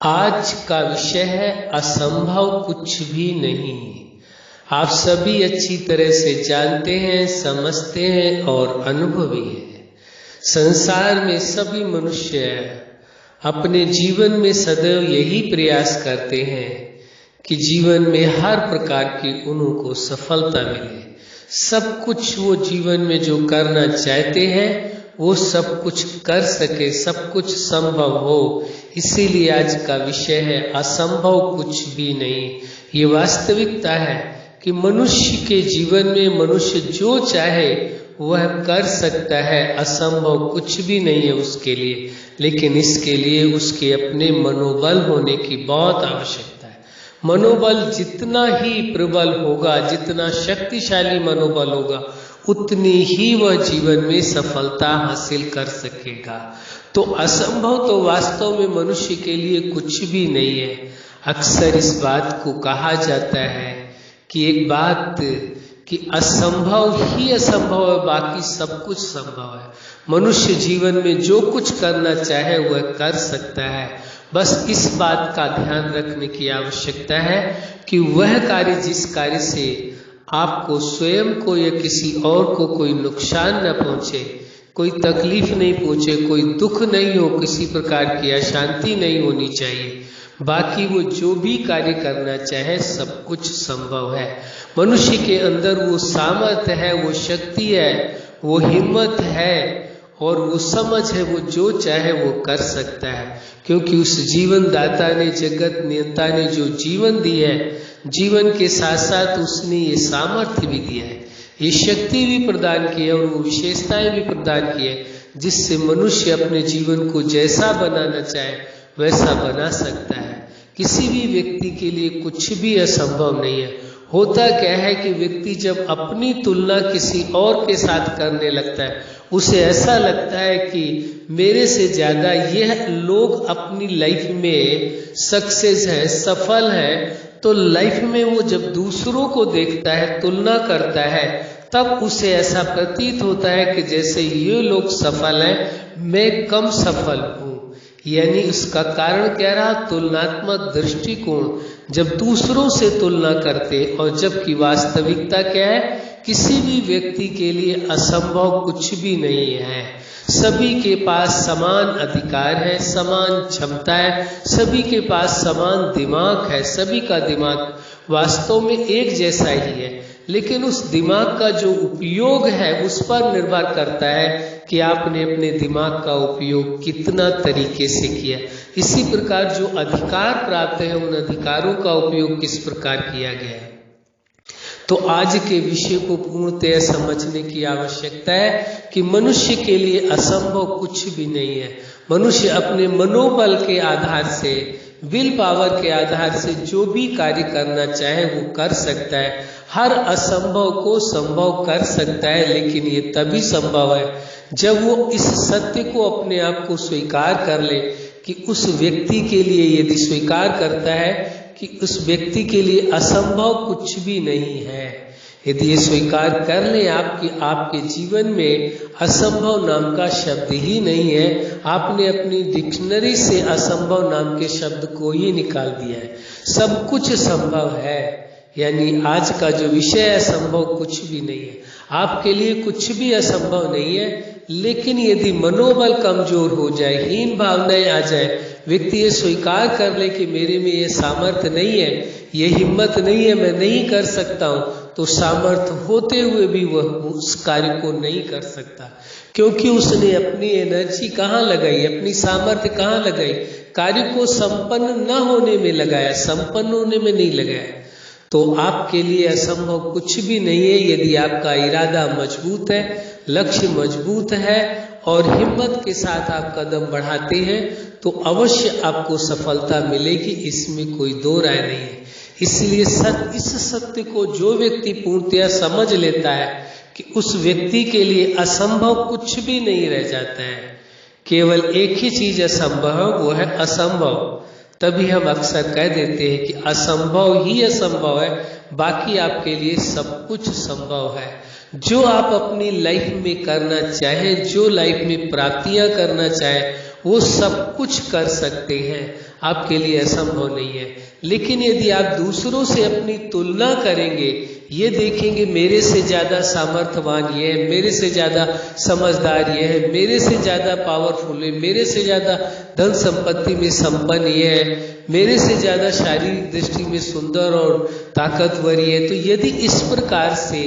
आज का विषय है असंभव कुछ भी नहीं। आप सभी अच्छी तरह से जानते हैं, समझते हैं और अनुभवी हैं। संसार में सभी मनुष्य अपने जीवन में सदैव यही प्रयास करते हैं कि जीवन में हर प्रकार की उनको सफलता मिले। सब कुछ वो जीवन में जो करना चाहते हैं वो सब कुछ कर सके, सब कुछ संभव हो। इसीलिए आज का विषय है असंभव कुछ भी नहीं। ये वास्तविकता है कि मनुष्य के जीवन में मनुष्य जो चाहे वह कर सकता है, असंभव कुछ भी नहीं है उसके लिए। लेकिन इसके लिए उसके अपने मनोबल होने की बहुत आवश्यकता है। मनोबल जितना ही प्रबल होगा, जितना शक्तिशाली मनोबल होगा, उतनी ही वह जीवन में सफलता हासिल कर सकेगा। तो असंभव तो वास्तव में मनुष्य के लिए कुछ भी नहीं है। अक्सर इस बात को कहा जाता है कि एक बात कि असंभव ही असंभव है, बाकी सब कुछ संभव है। मनुष्य जीवन में जो कुछ करना चाहे वह कर सकता है। बस इस बात का ध्यान रखने की आवश्यकता है कि वह कार्य, जिस कार्य से आपको स्वयं को या किसी और को कोई नुकसान न पहुंचे, कोई तकलीफ नहीं पहुंचे, कोई दुख नहीं हो, किसी प्रकार की अशांति नहीं होनी चाहिए। बाकी वो जो भी कार्य करना चाहे सब कुछ संभव है। मनुष्य के अंदर वो सामर्थ्य है, वो शक्ति है, वो हिम्मत है और वो समझ है, वो जो चाहे वो कर सकता है। क्योंकि उस जीवन दाता ने, जगत नियंता ने जो जीवन दी है, जीवन के साथ साथ उसने ये सामर्थ्य भी दिया है, ये शक्ति भी प्रदान की है और वो विशेषताएं भी प्रदान की है, जिससे मनुष्य अपने जीवन को जैसा बनाना चाहे वैसा बना सकता है। किसी भी व्यक्ति के लिए कुछ भी असंभव नहीं है। होता क्या है कि व्यक्ति जब अपनी तुलना किसी और के साथ करने लगता है, उसे ऐसा लगता है कि मेरे से ज्यादा यह लोग अपनी लाइफ में सक्सेस है, सफल है। तो लाइफ में वो जब दूसरों को देखता है, तुलना करता है, तब उसे ऐसा प्रतीत होता है कि जैसे ये लोग सफल हैं, मैं कम सफल हूँ। यानी उसका कारण क्या रहा? तुलनात्मक दृष्टिकोण। जब दूसरों से तुलना करते, और जबकि वास्तविकता क्या है, किसी भी व्यक्ति के लिए असंभव कुछ भी नहीं है। सभी के पास समान अधिकार है, समान क्षमता है, सभी के पास समान दिमाग है, सभी का दिमाग वास्तव में एक जैसा ही है। लेकिन उस दिमाग का जो उपयोग है उस पर निर्भर करता है कि आपने अपने दिमाग का उपयोग कितना तरीके से किया। इसी प्रकार जो अधिकार प्राप्त है, उन अधिकारों का उपयोग किस प्रकार किया गया है। तो आज के विषय को पूर्णतः समझने की आवश्यकता है कि मनुष्य के लिए असंभव कुछ भी नहीं है। मनुष्य अपने मनोबल के आधार से, विल पावर के आधार से जो भी कार्य करना चाहे वो कर सकता है। हर असंभव को संभव कर सकता है, लेकिन ये तभी संभव है जब वो इस सत्य को अपने आप को स्वीकार कर ले कि उस व्यक्ति के लिए, यदि स्वीकार करता है कि उस व्यक्ति के लिए असंभव कुछ भी नहीं है। यदि ये स्वीकार कर ले आप कि आपके जीवन में असंभव नाम का शब्द ही नहीं है, आपने अपनी डिक्शनरी से असंभव नाम के शब्द को ही निकाल दिया है। सब कुछ संभव है। यानी आज का जो विषय है, असंभव कुछ भी नहीं है। आपके लिए कुछ भी असंभव नहीं है। लेकिन यदि मनोबल कमजोर हो जाए, हीन भावनाएं आ जाए, व्यक्ति ये स्वीकार कर ले कि मेरे में ये सामर्थ्य नहीं है, ये हिम्मत नहीं है, मैं नहीं कर सकता हूँ, तो सामर्थ्य होते हुए भी वह उस कार्य को नहीं कर सकता। क्योंकि उसने अपनी एनर्जी कहाँ लगाई, अपनी सामर्थ्य कहाँ लगाई? कार्य को संपन्न न होने में लगाया, संपन्न होने में नहीं लगाया। तो आपके लिए असंभव कुछ भी नहीं है। यदि आपका इरादा मजबूत है, लक्ष्य मजबूत है और हिम्मत के साथ आप कदम बढ़ाते हैं, तो अवश्य आपको सफलता मिलेगी, इसमें कोई दो राय नहीं है। इसलिए इस सत्य को जो व्यक्ति पूर्णतया समझ लेता है कि उस व्यक्ति के लिए असंभव कुछ भी नहीं रह जाता है। केवल एक ही चीज असंभव है, वो है असंभव। तभी हम अक्सर कह देते हैं कि असंभव ही असंभव है, बाकी आपके लिए सब कुछ संभव है। जो आप अपनी लाइफ में करना चाहें, जो लाइफ में प्राप्तियां करना चाहें, वो सब कुछ कर सकते हैं, आपके लिए असंभव नहीं है। लेकिन यदि आप दूसरों से अपनी तुलना करेंगे, ये देखेंगे मेरे से ज्यादा सामर्थ्यवान ये है, मेरे से ज्यादा समझदार ये है, मेरे से ज्यादा पावरफुल है, मेरे से ज्यादा धन संपत्ति में संपन्न ये है, मेरे से ज्यादा शारीरिक दृष्टि में सुंदर और ताकतवर ये है, तो यदि इस प्रकार से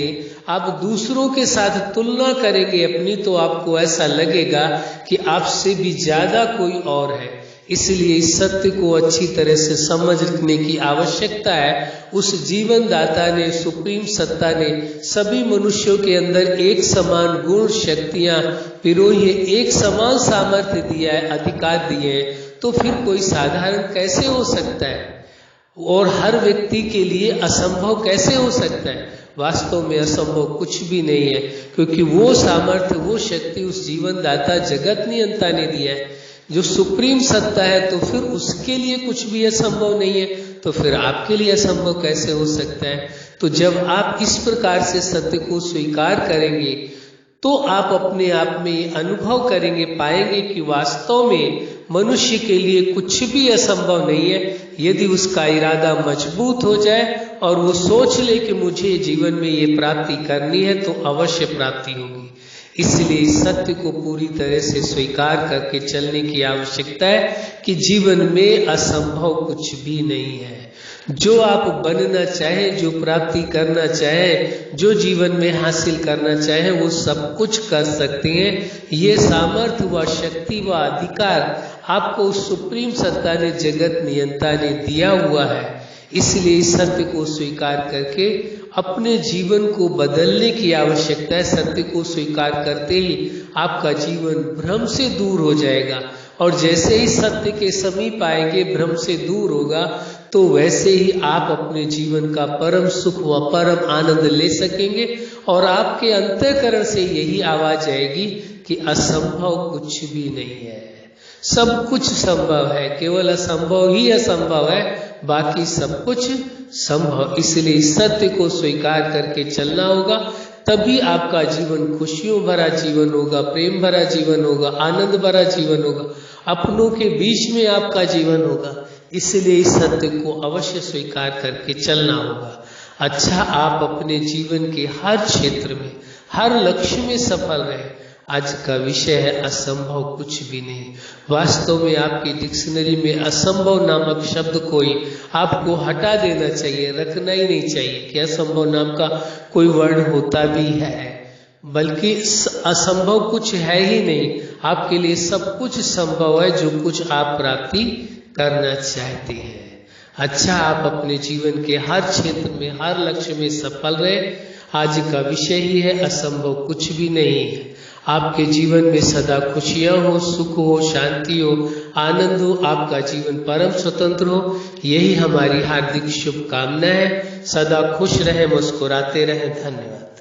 आप दूसरों के साथ तुलना करेंगे अपनी, तो आपको ऐसा लगेगा कि आपसे भी ज्यादा कोई और है। इसलिए इस सत्य को अच्छी तरह से समझने की आवश्यकता है। उस जीवन दाता ने, सुप्रीम सत्ता ने सभी मनुष्यों के अंदर एक समान गुण, शक्तियां पिरोई, एक समान सामर्थ्य दिया है, अधिकार दिए हैं, तो फिर कोई साधारण कैसे हो सकता है और हर व्यक्ति के लिए असंभव कैसे हो सकता है? वास्तव में असंभव कुछ भी नहीं है, क्योंकि वो सामर्थ्य, वो शक्ति उस जीवन दाता जगत नियंता ने दिया है, जो सुप्रीम सत्ता है। तो फिर उसके लिए कुछ भी असंभव नहीं है, तो फिर आपके लिए असंभव कैसे हो सकता है? तो जब आप इस प्रकार से सत्य को स्वीकार करेंगे, तो आप अपने आप में अनुभव करेंगे, पाएंगे कि वास्तव में मनुष्य के लिए कुछ भी असंभव नहीं है, यदि उसका इरादा मजबूत हो जाए और वो सोच ले कि मुझे जीवन में ये प्राप्ति करनी है, तो अवश्य प्राप्ति होगी। इसलिए इस सत्य को पूरी तरह से स्वीकार करके चलने की आवश्यकता है कि जीवन में असंभव कुछ भी नहीं है। जो आप बनना चाहें, जो प्राप्ति करना चाहें, जो जीवन में हासिल करना चाहें, वो सब कुछ कर सकते हैं। ये सामर्थ्य व शक्ति व अधिकार आपको सुप्रीम सत्ता ने, जगत नियंता ने दिया हुआ है। इसलिए इस सत्य को स्वीकार करके अपने जीवन को बदलने की आवश्यकता है। सत्य को स्वीकार करते ही आपका जीवन भ्रम से दूर हो जाएगा, और जैसे ही सत्य के समीप आएंगे, भ्रम से दूर होगा, तो वैसे ही आप अपने जीवन का परम सुख व परम आनंद ले सकेंगे। और आपके अंतःकरण से यही आवाज आएगी कि असंभव कुछ भी नहीं है, सब कुछ संभव है, केवल असंभव ही असंभव है, बाकी सब कुछ संभव। इसलिए इस सत्य को स्वीकार करके चलना होगा, तभी आपका जीवन खुशियों भरा जीवन होगा, प्रेम भरा जीवन होगा, आनंद भरा जीवन होगा, अपनों के बीच में आपका जीवन होगा। इसलिए इस सत्य को अवश्य स्वीकार करके चलना होगा। अच्छा, आप अपने जीवन के हर क्षेत्र में, हर लक्ष्य में सफल रहे। आज का विषय है असंभव कुछ भी नहीं। वास्तव में आपकी डिक्शनरी में असंभव नामक शब्द कोई आपको हटा देना चाहिए, रखना ही नहीं चाहिए कि असंभव नाम का कोई वर्ड होता भी है, बल्कि असंभव कुछ है ही नहीं। आपके लिए सब कुछ संभव है, जो कुछ आप प्राप्ति करना चाहते हैं। अच्छा, आप अपने जीवन के हर क्षेत्र में, हर लक्ष्य में सफल रहे। आज का विषय ही है असंभव कुछ भी नहीं है। आपके जीवन में सदा खुशियां हो, सुख हो, शांति हो, आनंद हो, आपका जीवन परम स्वतंत्र हो, यही हमारी हार्दिक शुभकामना है। सदा खुश रहे, मुस्कुराते रहे। धन्यवाद।